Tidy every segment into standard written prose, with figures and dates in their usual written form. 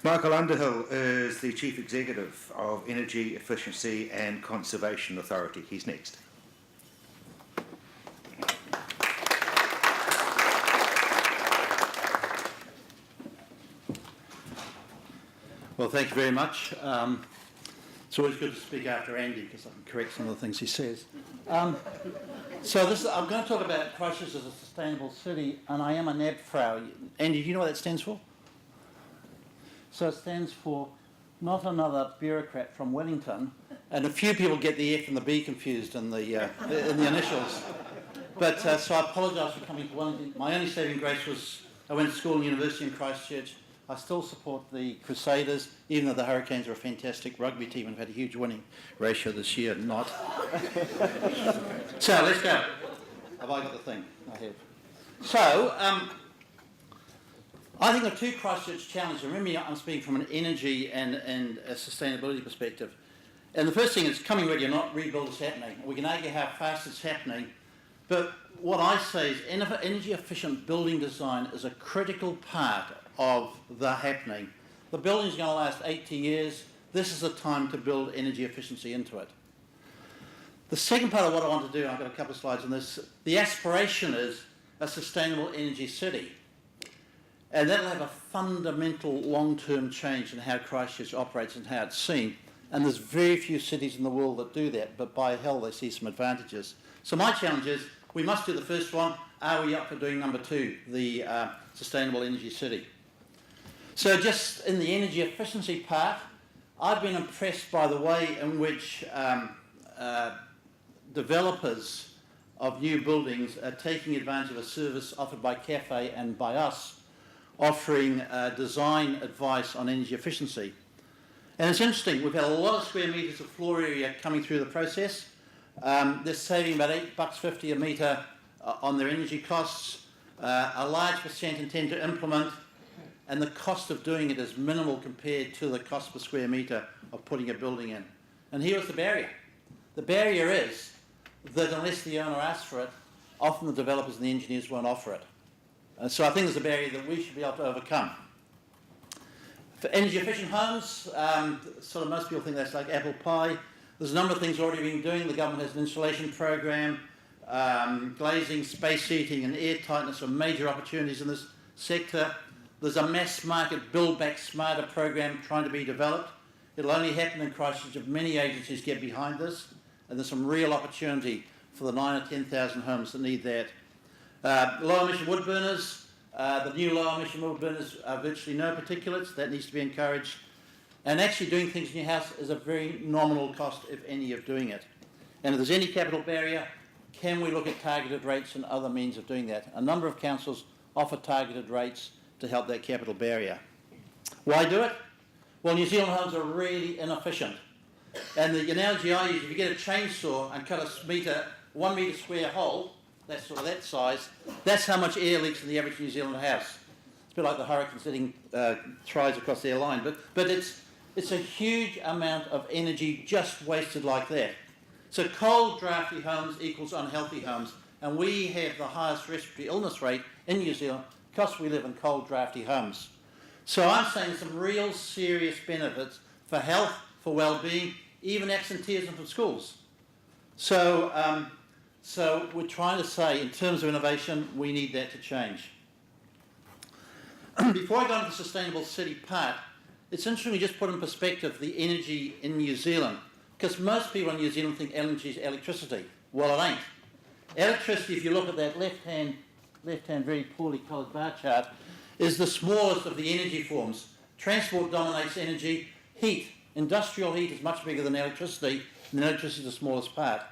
Michael Underhill is the Chief Executive of Energy Efficiency and Conservation Authority. He's next. Well, thank you very much. It's always good to speak after Andy because I can correct some of the things he says. I'm going to talk about Christchurch as a sustainable city, and I am a NABFrau. Andy, do you know what that stands for? So it stands for not another bureaucrat from Wellington, and a few people get the F and the B confused in the initials. But so I apologise for coming to Wellington. My only saving grace was I went to school and university in Christchurch. I still support the Crusaders, even though the Hurricanes are a fantastic rugby team and have had a huge winning ratio this year. Not. So let's go. Have I got the thing? I have. So I think there are two Christchurch challenges. Remember, I'm speaking from an energy and a sustainability perspective. And the first thing is coming ready or not, rebuild is happening. We can argue how fast it's happening, but what I say is energy efficient building design is a critical part of the happening. The building's going to last 80 years. This is the time to build energy efficiency into it. The second part of what I want to do, and I've got a couple of slides on this, the aspiration is a sustainable energy city. And that'll have a fundamental long-term change in how Christchurch operates and how it's seen. And there's very few cities in the world that do that, but by hell they see some advantages. So my challenge is, we must do the first one. Are we up for doing number two, the sustainable energy city? So just in the energy efficiency part, I've been impressed by the way in which developers of new buildings are taking advantage of a service offered by Cafe and by us, offering design advice on energy efficiency. And it's interesting, we've had a lot of square metres of floor area coming through the process. They're saving about $8.50 a metre on their energy costs. A large percent intend to implement, and the cost of doing it is minimal compared to the cost per square metre of putting a building in. And here was the barrier. The barrier is that unless the owner asks for it, often the developers and the engineers won't offer it. And so I think there's a barrier that we should be able to overcome. For energy efficient homes, sort of most people think that's like apple pie. There's a number of things already being doing. The government has an insulation program, glazing, space heating and air tightness are major opportunities in this sector. There's a mass market Build Back Smarter program trying to be developed. It'll only happen in Christchurch if many agencies get behind this, and there's some real opportunity for the 9,000 or 10,000 homes that need that. Low emission wood burners, the new low emission wood burners are virtually no particulates, that needs to be encouraged. And actually doing things in your house is a very nominal cost, if any, of doing it. And if there's any capital barrier, can we look at targeted rates and other means of doing that? A number of councils offer targeted rates to help that capital barrier. Why do it? Well, New Zealand homes are really inefficient. And the analogy I use, if you get a chainsaw and cut a 1 metre square hole, that's sort of that size, that's how much air leaks in the average New Zealand house. It's a bit like the Hurricanes hitting tries across their line, but it's a huge amount of energy just wasted like that. So cold, drafty homes equals unhealthy homes, and we have the highest respiratory illness rate in New Zealand because we live in cold, drafty homes. So I'm saying some real serious benefits for health, for well-being, even absenteeism from schools. So we're trying to say, in terms of innovation, we need that to change. Before I go into the sustainable city part, it's interesting to just put in perspective the energy in New Zealand, because most people in New Zealand think energy is electricity. Well, it ain't. Electricity, if you look at that left-hand very poorly coloured bar chart, is the smallest of the energy forms. Transport dominates energy. Heat, industrial heat is much bigger than electricity, and electricity is the smallest part.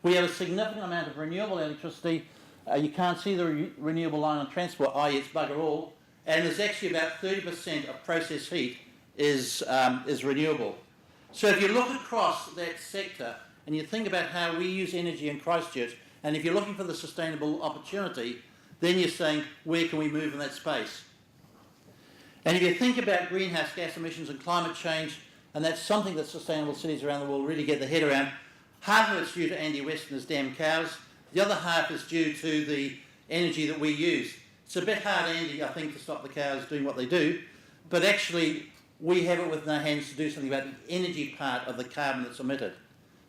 We have a significant amount of renewable electricity. You can't see the renewable line on transport, i.e. it's bugger all, and there's actually about 30% of process heat is renewable. So if you look across that sector and you think about how we use energy in Christchurch, and if you're looking for the sustainable opportunity, then you're saying, where can we move in that space? And if you think about greenhouse gas emissions and climate change, and that's something that sustainable cities around the world really get their head around, half of it's due to Andy West and his damn cows, the other half is due to the energy that we use. It's a bit hard, Andy, I think, to stop the cows doing what they do, but actually we have it within our hands to do something about the energy part of the carbon that's emitted.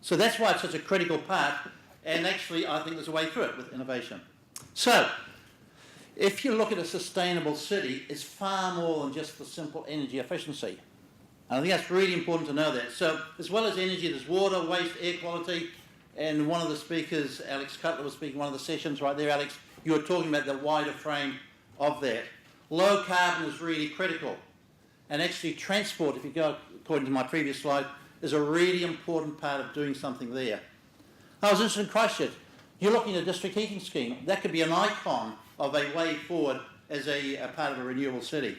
So that's why it's such a critical part, and actually I think there's a way through it with innovation. So, if you look at a sustainable city, it's far more than just the simple energy efficiency. And I think that's really important to know that. So, as well as energy, there's water, waste, air quality, and one of the speakers, Alex Cutler, was speaking one of the sessions right there, Alex, you were talking about the wider frame of that. Low carbon is really critical. And actually transport, if you go according to my previous slide, is a really important part of doing something there. I was interested in Christchurch. You're looking at a district heating scheme. That could be an icon of a way forward as a part of a renewable city.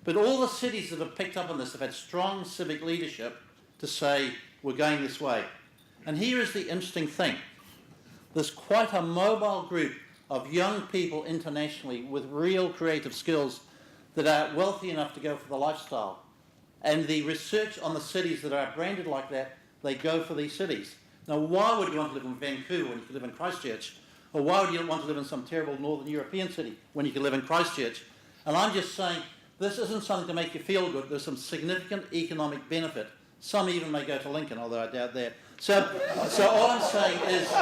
But all the cities that have picked up on this have had strong civic leadership to say, we're going this way. And here is the interesting thing. There's quite a mobile group of young people internationally with real creative skills that are wealthy enough to go for the lifestyle. And the research on the cities that are branded like that, they go for these cities. Now, why would you want to live in Vancouver when you could live in Christchurch? Or why would you want to live in some terrible Northern European city when you could live in Christchurch? And I'm just saying, this isn't something to make you feel good. There's some significant economic benefit. Some even may go to Lincoln, although I doubt that. So all I'm saying is,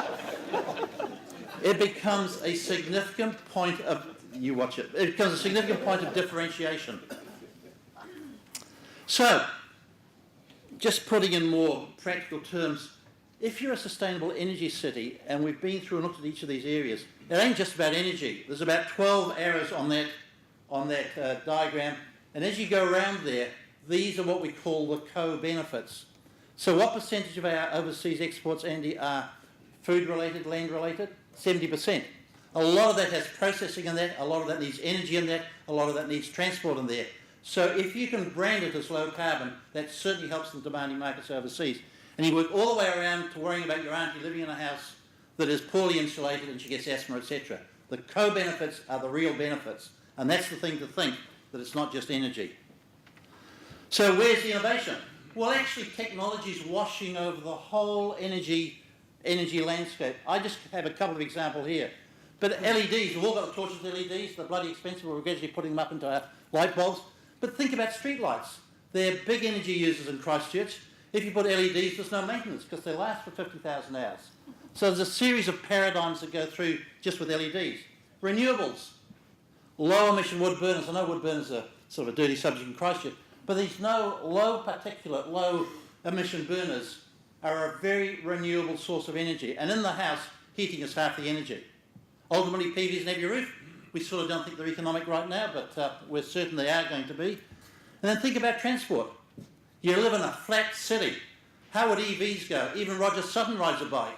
it becomes a significant point of, you watch it, it becomes a significant point of differentiation. So, just putting in more practical terms, if you're a sustainable energy city, and we've been through and looked at each of these areas, it ain't just about energy. There's about 12 arrows on that diagram, and as you go around there, these are what we call the co-benefits. So what percentage of our overseas exports, Andy, are food-related, land-related? 70%. A lot of that has processing in that, a lot of that needs energy in that, a lot of that needs transport in there. So if you can brand it as low carbon, that certainly helps in the demanding markets overseas. And you work all the way around to worrying about your auntie living in a house that is poorly insulated and she gets asthma, etc. The co-benefits are the real benefits. And that's the thing to think, that it's not just energy. So where's the innovation? Well, actually, technology is washing over the whole energy landscape. I just have a couple of examples here. But LEDs, we've all got the torches with LEDs. They're bloody expensive. We're gradually putting them up into our light bulbs. But think about streetlights. They're big energy users in Christchurch. If you put LEDs, there's no maintenance because they last for 50,000 hours. So there's a series of paradigms that go through just with LEDs. Renewables. Low emission wood burners. I know wood burners are sort of a dirty subject in Christchurch. But these low particulate, low emission burners are a very renewable source of energy. And in the house, heating is half the energy. Ultimately, PVs and heavy roof, we sort of don't think they're economic right now, but we're certain they are going to be. And then think about transport. You live in a flat city. How would EVs go? Even Roger Sutton rides a bike.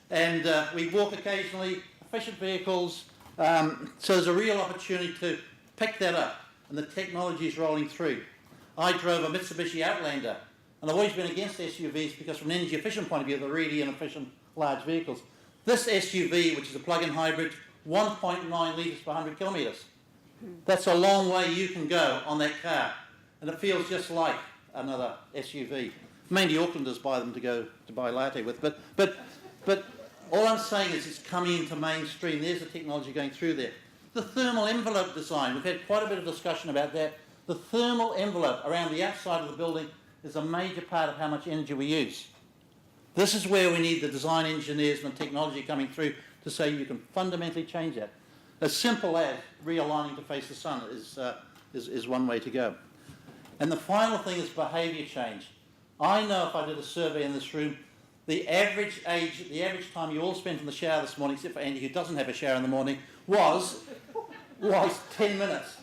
And we walk occasionally, efficient vehicles. So there's a real opportunity to pick that up. And the technology is rolling through. I drove a Mitsubishi Outlander. And I've always been against SUVs because from an energy efficient point of view, they're really inefficient large vehicles. This SUV, which is a plug-in hybrid, 1.9 litres per 100 kilometres. That's a long way you can go on that car. And it feels just like another SUV. Mainly Aucklanders buy them to go to buy latte with. But all I'm saying is it's coming into mainstream. There's the technology going through there. The thermal envelope design, we've had quite a bit of discussion about that. The thermal envelope around the outside of the building is a major part of how much energy we use. This is where we need the design engineers and the technology coming through to say you can fundamentally change that. As simple as realigning to face the sun is one way to go. And the final thing is behaviour change. I know if I did a survey in this room, the average time you all spent in the shower this morning, except for Andy who doesn't have a shower in the morning, was 10 minutes.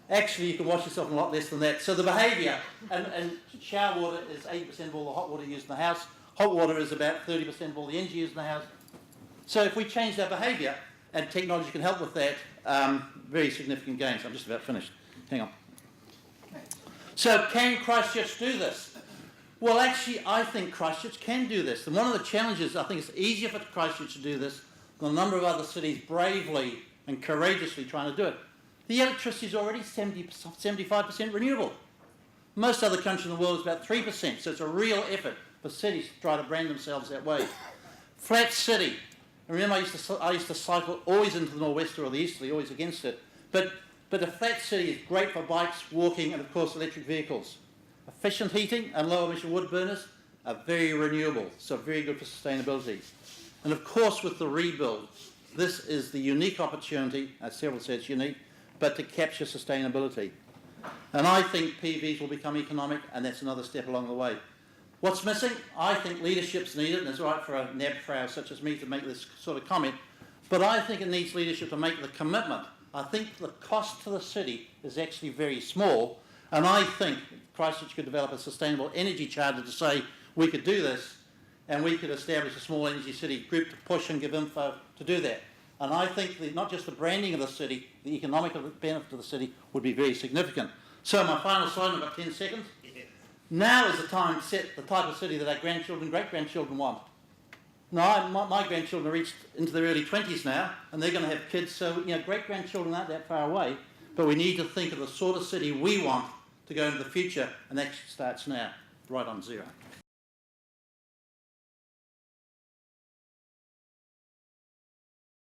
Actually, you can wash yourself in a lot less than that. So the behaviour, and shower water is 80% of all the hot water used in the house. Hot water is about 30% of all the energy used in the house. So if we change our behaviour, and technology can help with that, very significant gains. I'm just about finished. Hang on. So can Christchurch do this? Well, actually, I think Christchurch can do this. And one of the challenges, I think it's easier for Christchurch to do this than a number of other cities bravely and courageously trying to do it. The electricity is already 75% renewable. Most other countries in the world is about 3%, so it's a real effort for cities to try to brand themselves that way. Flat city. I remember I used to cycle always into the nor'wester or the easterly, always against it. But But a flat city is great for bikes, walking, and of course electric vehicles. Efficient heating and low emission wood burners are very renewable, so very good for sustainability. And of course with the rebuild, this is the unique opportunity, as several said it's unique, but to capture sustainability. And I think PVs will become economic, and that's another step along the way. What's missing? I think leadership's needed, and it's right for a NAB frau such as me to make this sort of comment, but I think it needs leadership to make the commitment. I think the cost to the city is actually very small, and I think Christchurch could develop a sustainable energy charter to say we could do this, and we could establish a small energy city group to push and give info to do that. And I think not just the branding of the city, the economic benefit to the city would be very significant. So my final slide, I've got 10 seconds. Now is the time to set the type of city that our grandchildren, great-grandchildren want. Now, my grandchildren are reached into their early 20s now, and they're going to have kids, so great-grandchildren aren't that far away, but we need to think of the sort of city we want to go into the future, and that starts now, right on zero.